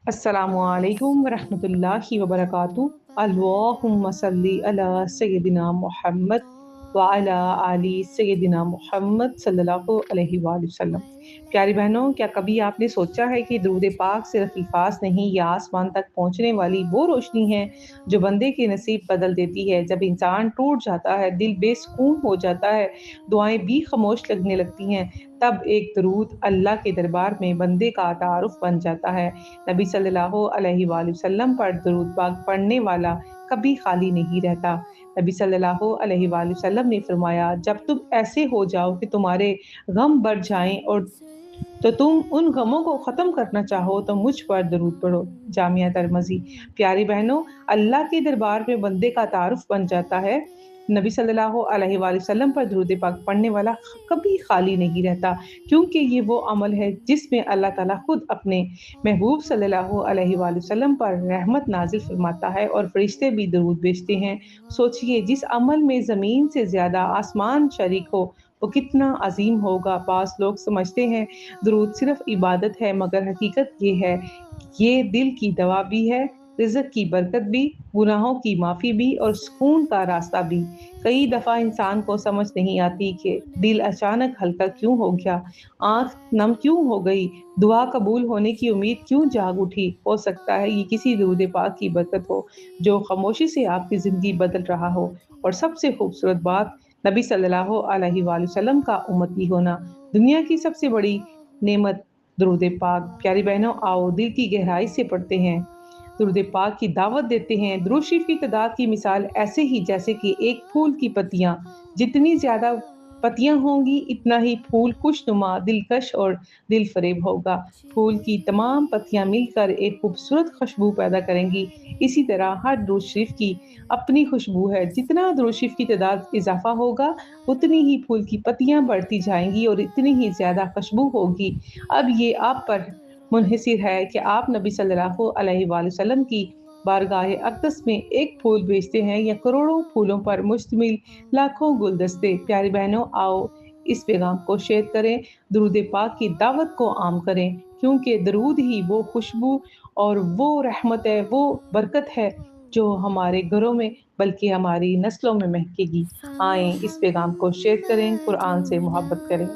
अस्सलामुअलैकुम वरहमतुल्लाहि वबरकातुहू। अल्लाहुम्मा सल्ली अला सय्यदिना मुहम्मद व अला आली सय्यदिना मुहम्मद सल्लल्लाहु अलैहि वसल्लम। प्यारी बहनों, क्या कभी आपने सोचा है कि दुरूद पाक सिर्फ अल्फाज नहीं, या आसमान तक पहुंचने वाली वो रोशनी है जो बंदे के नसीब बदल देती है। जब इंसान टूट जाता है, दिल बेसुकून हो जाता है, दुआएं भी खामोश लगने लगती हैं, तब एक दरूद अल्लाह के दरबार में बंदे का तारुफ बन जाता है। नबी सल्लल्लाहु अलैहि वसल्लम पर दरूद पाक पढ़ने वाला कभी खाली नहीं रहता। नबी सल्लल्लाहु अलैहि वसल्लम ने फरमाया, जब तुम ऐसे हो जाओ कि तुम्हारे गम बढ़ जाएं और तो तुम उन गमों को ख़त्म करना चाहो तो मुझ पर दरूद पढ़ो। जामिया तिर्मिज़ी। प्यारी बहनों, अल्लाह के दरबार में बंदे का तारुफ बन जाता है। नबी सल्लल्लाहु अलैहि वसल्लम पर दरूद पाक पढ़ने वाला कभी खाली नहीं रहता, क्योंकि ये वो अमल है जिसमें अल्लाह ताला खुद अपने महबूब सल्लल्लाहु अलैहि वसल्लम पर रहमत नाजिल फरमाता है और फरिश्ते भी दरूद भेजते हैं। सोचिए, जिस अमल में ज़मीन से ज़्यादा आसमान शरीक हो, वो कितना अजीम होगा। बास लोग समझते हैं दुरूद सिर्फ इबादत है, मगर हकीकत ये है ये दिल की दवा भी है, रिज़्क की बरकत भी, गुनाहों की माफ़ी भी और सुकून का रास्ता भी। कई दफ़ा इंसान को समझ नहीं आती कि दिल अचानक हल्का क्यों हो गया, आँख नम क्यों हो गई, दुआ कबूल होने की उम्मीद क्यों जाग उठी। हो सकता है ये किसी दुरूद पाक की बरकत हो, जो खामोशी से आपकी ज़िंदगी बदल रहा हो। और सबसे खूबसूरत बात, नबी सल्लल्लाहु अलैहि वसल्लम का उम्मती होना। दुनिया की सबसे बड़ी नेमत दुरूद पाक। प्यारी बहनों, आओ दिल की गहराई से पढ़ते हैं, दुरूद पाक की दावत देते हैं। दुरूद शरीफ की तादाद की मिसाल ऐसे ही जैसे कि एक फूल की पत्तियां, जितनी ज्यादा पत्तियां होंगी इतना ही फूल खुशनुमा, दिलकश और दिल फरेब होगा। फूल की तमाम पत्तियां मिलकर एक खूबसूरत खुशबू पैदा करेंगी। इसी तरह हर दुरूद शरीफ की अपनी खुशबू है। जितना दुरूद शरीफ की तादाद इजाफा होगा, उतनी ही फूल की पत्तियां बढ़ती जाएंगी और इतनी ही ज्यादा खुशबू होगी। अब ये आप पर मुनहसिर है कि आप नबी सल्लल्लाहु अलैहि वसल्लम की बारगाह अक़दस में एक फूल भेजते हैं या करोड़ों फूलों पर मुश्तमिल लाखों गुलदस्ते। प्यारी बहनों, आओ इस पैगाम को शेयर करें, दुरूद पाक की दावत को आम करें, क्योंकि दरूद ही वो खुशबू और वो रहमत है, वो बरकत है जो हमारे घरों में बल्कि हमारी नस्लों में महकेगी। आएं इस पैगाम को शेयर करें, कुरान से मोहब्बत करें।